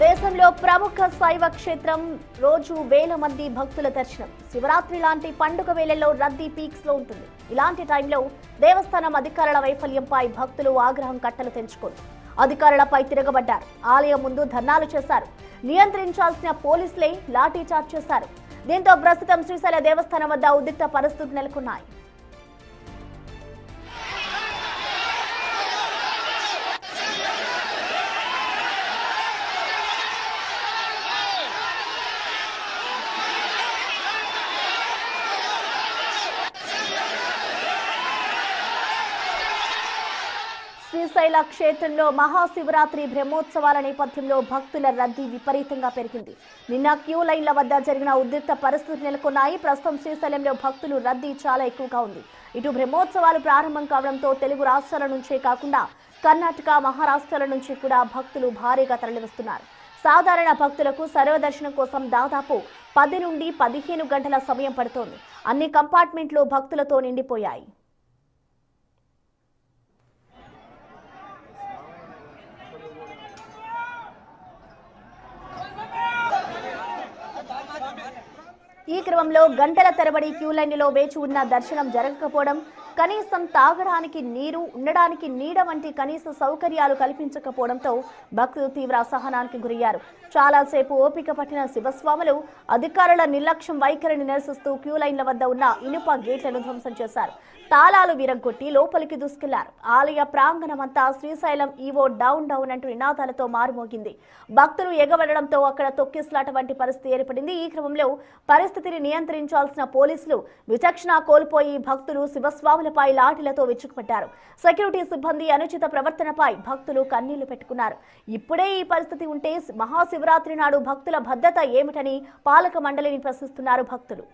దేశంలో ప్రముఖ శైవ క్షేత్రం రోజు వేల మంది భక్తుల దర్శనం. శివరాత్రి లాంటి పండుగ వేళల్లో రద్దీ పీక్స్ లో ఉంటుంది. ఇలాంటి టైంలో దేవస్థానం అధికారుల వైఫల్యంపై భక్తులు ఆగ్రహం కట్టలు తెంచుకోరు. అధికారులపై తిరగబడ్డారు. ఆలయం ముందు ధర్నాలు చేశారు. నియంత్రించాల్సిన పోలీసులే లాఠీ చార్జ్ చేశారు. దీంతో ప్రస్తుతం శ్రీశైల దేవస్థానం వద్ద ఉద్రిక్త పరిస్థితులు నెలకొన్నాయి. శ్రీశైల క్షేత్రంలో మహాశివరాత్రి బ్రహ్మోత్సవాల నేపథ్యంలో భక్తుల రద్దీ విపరీతంగా పెరిగింది. నిన్న క్యూ లైన్ల వద్ద జరిగిన ఉద్రిక్త పరిస్థితులు నెలకొన్నాయి. ప్రస్తుతం శ్రీశైలంలో భక్తులు రద్దీ చాలా ఎక్కువగా ఉంది. ఇటు బ్రహ్మోత్సవాలు ప్రారంభం కావడంతో తెలుగు రాష్ట్రాల నుంచే కాకుండా కర్ణాటక, మహారాష్ట్రాల నుంచి కూడా భక్తులు భారీగా తరలివస్తున్నారు. సాధారణ భక్తులకు సర్వదర్శనం కోసం దాదాపు 10 నుండి 15 గంటల సమయం పడుతోంది. అన్ని కంపార్ట్మెంట్లు భక్తులతో నిండిపోయాయి. ఈ క్రమంలో గంటల తరబడి క్యూ లైన్లో వేచి ఉన్న దర్శనం జరగకపోవడం, కనీసం తాగడానికి నీరు, ఉండడానికి నీడ వంటి కనీస సౌకర్యాలు కల్పించకపోవడంతో భక్తులు తీవ్ర అసహనానికి గురయ్యారు. చాలాసేపు ఓపిక పట్టిన శివస్వాములు అధికారుల నిర్లక్ష్యం వైఖరిని నిరసిస్తూ క్యూ లైన్ల వద్ద ఉన్న ఇనుప గేట్లను ధ్వంసం చేశారు. తాళాలు విరగొట్టి లోపలికి దూసుకెళ్లారు. ఆలయ ప్రాంగణమంతా శ్రీశైలం ఈవో డౌన్ డౌన్ అంటూ నినాదాలతో మారుమోగింది. భక్తులు ఎగబడడంతో అక్కడ తొక్కిసలాట వంటి పరిస్థితి ఏర్పడింది. ఈ క్రమంలో పరిస్థితిని నియంత్రించాల్సిన పోలీసులు విచక్షణ కోల్పోయి భక్తులు శివస్వాములపై లాఠీలతో విరుచుకుపడ్డారు. సెక్యూరిటీ సిబ్బంది అనుచిత ప్రవర్తనపై భక్తులు కన్నీళ్లు పెట్టుకున్నారు. ఇప్పుడే ఈ పరిస్థితి ఉంటే మహాశివరాత్రి నాడు భక్తుల భద్రత ఏమిటని పాలక మండలిని ప్రశ్నిస్తున్నారు భక్తులు.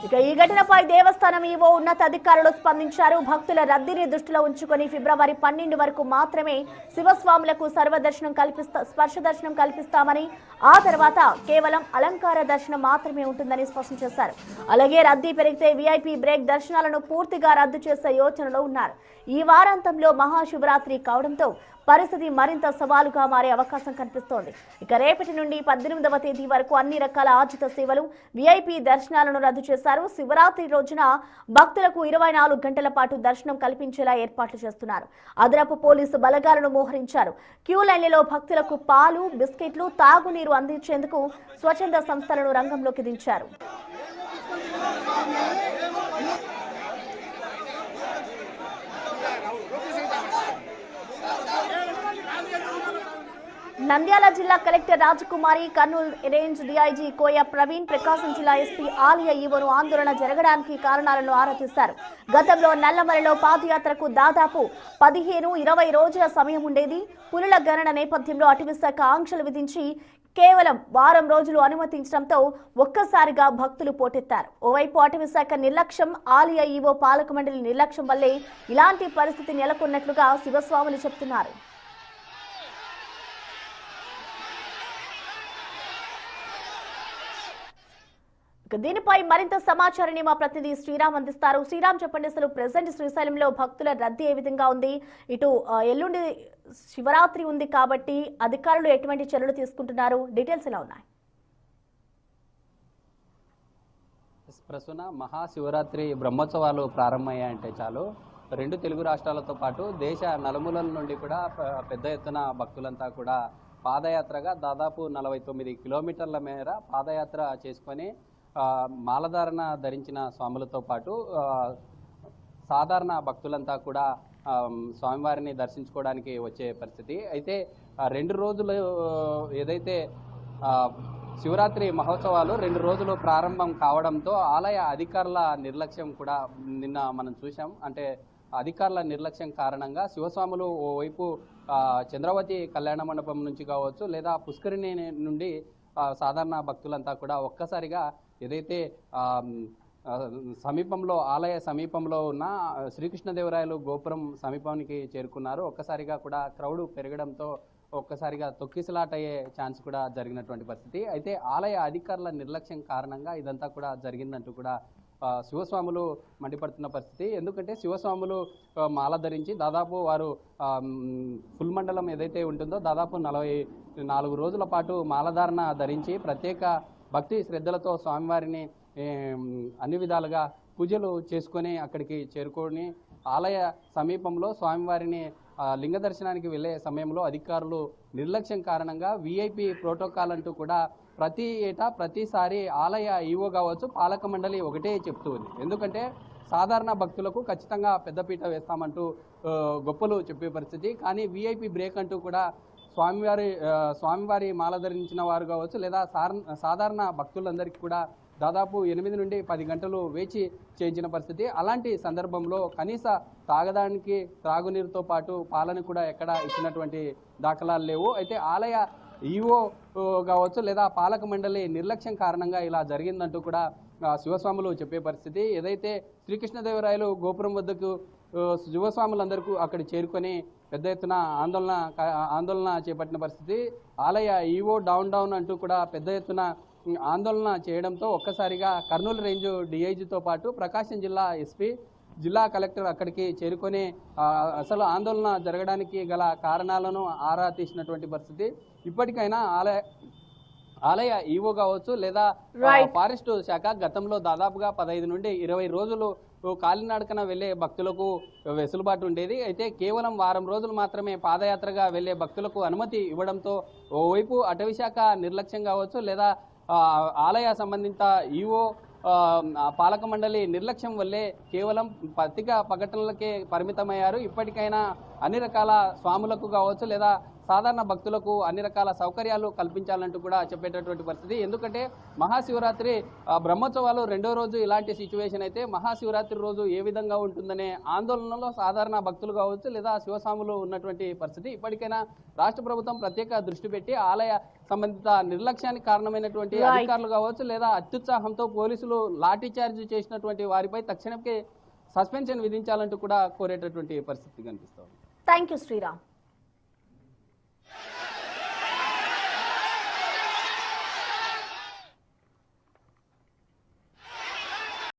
ఇక ఈ ఘటనపై దేవస్థానం ఈవో ఉన్నతాధికారులు స్పందించారు. భక్తుల రద్దీని దృష్టిలో ఉంచుకొని ఫిబ్రవరి 12 వరకు మాత్రమే శివస్వాములకు స్పర్శ దర్శనం కల్పిస్తామని, ఆ తర్వాత కేవలం అలంకార దర్శనం మాత్రమే ఉంటుందని స్పష్టం చేశారు. అలాగే రద్దీ పెరిగితే వీఐపీ బ్రేక్ దర్శనాలను పూర్తిగా రద్దు చేసే యోచనలో ఉన్నారు. ఈ వారాంతంలో మహాశివరాత్రి కావడంతో పరిస్థితి మరింత సవాలుగా మారే అవకాశం కనిపిస్తోంది. ఇక రేపటి నుండి 18వ తేదీ వరకు అన్ని రకాల ఆర్జిత సేవలు, వీఐపీ దర్శనాలను రద్దు చేశారు. శివరాత్రి రోజున భక్తులకు 24 గంటల పాటు దర్శనం కల్పించేలా ఏర్పాట్లు చేస్తున్నారు. అదనపు పోలీసు బలగాలను మోహరించారు. క్యూ లైన్లలో భక్తులకు పాలు, బిస్కెట్లు, తాగునీరు అందించేందుకు స్వచ్ఛంద సంస్థలను రంగంలోకి దించారు. నంద్యాల జిల్లా కలెక్టర్ రాజకుమారి, కర్నూలు రేంజ్ డీఐజీ కోయ ప్రవీణ్, ప్రకాశం జిల్లా ఎస్పీ ఆలయ ఈవోను ఆందోళన జరగడానికి కారణాలను ఆరా తీశారు. గతంలో నల్లమలలో పాదయాత్రకు దాదాపు 15-20 రోజుల సమయం ఉండేది. పులుల గణన నేపథ్యంలో అటవీశాఖ ఆంక్షలు విధించి కేవలం వారం రోజులు అనుమతించడంతో ఒక్కసారిగా భక్తులు పోటెత్తారు. ఓవైపు అటవీశాఖ నిర్లక్ష్యం, ఆలయ ఈవో పాలక మండలి నిర్లక్ష్యం వల్లే ఇలాంటి పరిస్థితి నెలకొన్నట్లుగా శివస్వాములు చెబుతున్నారు. దీనిపై మరింత సమాచారాన్ని మా ప్రతినిధి శ్రీరామ్ అందిస్తారు. శ్రీరామ్, చెప్పండి, అసలు ప్రెసెంట్ శ్రీశైలంలో భక్తుల రద్దీ ఏ విధంగా ఉంది? ఇటు ఎల్లుండి శివరాత్రి ఉంది కాబట్టి అధికారులు ఎటువంటి చర్యలు తీసుకుంటున్నారు? డీటెయిల్స్ ఎలా ఉన్నాయి? ప్రస్తుత మహాశివరాత్రి బ్రహ్మోత్సవాలు ప్రారంభమయ్యాయంటే చాలు 2 తెలుగు రాష్ట్రాలతో పాటు దేశ నలుమూలల నుండి కూడా పెద్ద ఎత్తున భక్తులంతా కూడా పాదయాత్రగా దాదాపు 49 కిలోమీటర్ల మేర పాదయాత్ర చేసుకొని మాలధారణ ధరించిన స్వాములతో పాటు సాధారణ భక్తులంతా కూడా స్వామివారిని దర్శించుకోవడానికి వచ్చే పరిస్థితి. అయితే 2 రోజులు ఏదైతే శివరాత్రి మహోత్సవాలు 2 రోజులు ప్రారంభం కావడంతో ఆలయ అధికారుల నిర్లక్ష్యం కూడా నిన్న మనం చూసాం. అంటే అధికారుల నిర్లక్ష్యం కారణంగా శివస్వాములు ఓవైపు చంద్రవతి కళ్యాణ మండపం నుంచి కావచ్చు, లేదా పుష్కరిణి నుండి సాధారణ భక్తులంతా కూడా ఒక్కసారిగా ఏదైతే సమీపంలో ఆలయ సమీపంలో ఉన్న శ్రీకృష్ణదేవరాయలు గోపురం సమీపానికి చేరుకున్నారు. ఒక్కసారిగా కూడా క్రౌడ్ పెరగడంతో ఒక్కసారిగా తొక్కిసలాట అయ్యే ఛాన్స్ కూడా జరిగినటువంటి పరిస్థితి. అయితే ఆలయ అధికారుల నిర్లక్ష్యం కారణంగా ఇదంతా కూడా జరిగిందంటూ కూడా శివస్వాములు మండిపడుతున్న పరిస్థితి. ఎందుకంటే శివస్వాములు మాల ధరించి దాదాపు వారు ఫుల్ మండలం ఏదైతే ఉంటుందో దాదాపు 44 రోజుల పాటు మాలధారణ ధరించి ప్రత్యేక భక్తి శ్రద్ధలతో స్వామివారిని అన్ని విధాలుగా పూజలు చేసుకొని అక్కడికి చేరుకొని ఆలయ సమీపంలో స్వామివారిని లింగ దర్శనానికి వెళ్ళే సమయంలో అధికారులు నిర్లక్ష్యం కారణంగా విఐపి ప్రోటోకాల్ అంటూ కూడా ప్రతి ఏటా ప్రతిసారి ఆలయ ఈవో కావచ్చు పాలక మండలి ఒకటే చెప్తూ ఉంది. ఎందుకంటే సాధారణ భక్తులకు ఖచ్చితంగా పెద్దపీట వేస్తామంటూ గొప్పలు చెప్పే పరిస్థితి. కానీ విఐపి బ్రేక్ అంటూ కూడా స్వామివారి మాల ధరించిన వారు కావచ్చు లేదా సాధారణ భక్తులందరికీ కూడా దాదాపు 8 నుండి 10 గంటలు వేచి చేయించిన పరిస్థితి. అలాంటి సందర్భంలో కనీస తాగడానికి త్రాగునీరుతో పాటు పాలన కూడా ఎక్కడ ఇచ్చినటువంటి దాఖలాలు లేవు. అయితే ఆలయ ఈవో కావచ్చు లేదా పాలక మండలి నిర్లక్ష్యం కారణంగా ఇలా జరిగిందంటూ కూడా శివస్వాములు చెప్పే పరిస్థితి. ఏదైతే శ్రీకృష్ణదేవరాయలు గోపురం వద్దకు శివస్వాములందరికీ అక్కడ చేరుకొని పెద్ద ఎత్తున ఆందోళన చేపట్టిన పరిస్థితి. ఆలయ ఈవో డౌన్ అంటూ కూడా పెద్ద ఎత్తున ఆందోళన చేయడంతో ఒక్కసారిగా కర్నూలు రేంజ్ డిఐజీతో పాటు ప్రకాశం జిల్లా ఎస్పీ జిల్లా కలెక్టర్ అక్కడికి చేరుకొని అసలు ఆందోళన జరగడానికి గల కారణాలను ఆరా తీసినటువంటి పరిస్థితి. ఇప్పటికైనా ఆలయ ఈవో కావచ్చు లేదా ఫారెస్ట్ శాఖ గతంలో దాదాపుగా 15 నుండి 20 రోజులు కాలినడకన వెళ్లే భక్తులకు వెసులుబాటు ఉండేది. అయితే కేవలం వారం రోజులు మాత్రమే పాదయాత్రగా వెళ్లే భక్తులకు అనుమతి ఇవ్వడంతో ఓవైపు అటవీ శాఖ నిర్లక్ష్యం కావచ్చు లేదా ఆలయ సంబంధిత ఈవో పాలక మండలి నిర్లక్ష్యం వల్లే కేవలం పత్రికా ప్రకటనలకే పరిమితమయ్యారు. ఇప్పటికైనా అన్ని రకాల స్వాములకు కావచ్చు లేదా సాధారణ భక్తులకు అన్ని రకాల సౌకర్యాలు కల్పించాలంటూ కూడా చెప్పేటటువంటి పరిస్థితి. ఎందుకంటే మహాశివరాత్రి బ్రహ్మోత్సవాలు 2వ రోజు ఇలాంటి సిచ్యువేషన్ అయితే మహాశివరాత్రి రోజు ఏ విధంగా ఉంటుందనే ఆందోళనలో సాధారణ భక్తులు కావచ్చు లేదా శివస్వాములు ఉన్నటువంటి పరిస్థితి. ఇప్పటికైనా రాష్ట్ర ప్రభుత్వం ప్రత్యేక దృష్టి పెట్టి ఆలయ సంబంధిత నిర్లక్ష్యానికి కారణమైనటువంటి అధికారులు కావచ్చు లేదా అత్యుత్సాహంతో పోలీసులు లాఠీ చార్జ్ చేసినటువంటి వారిపై తక్షణమే సస్పెన్షన్ విధించాలంటూ కూడా కోరేటటువంటి పరిస్థితి కనిపిస్తోంది. Thank you Sriram.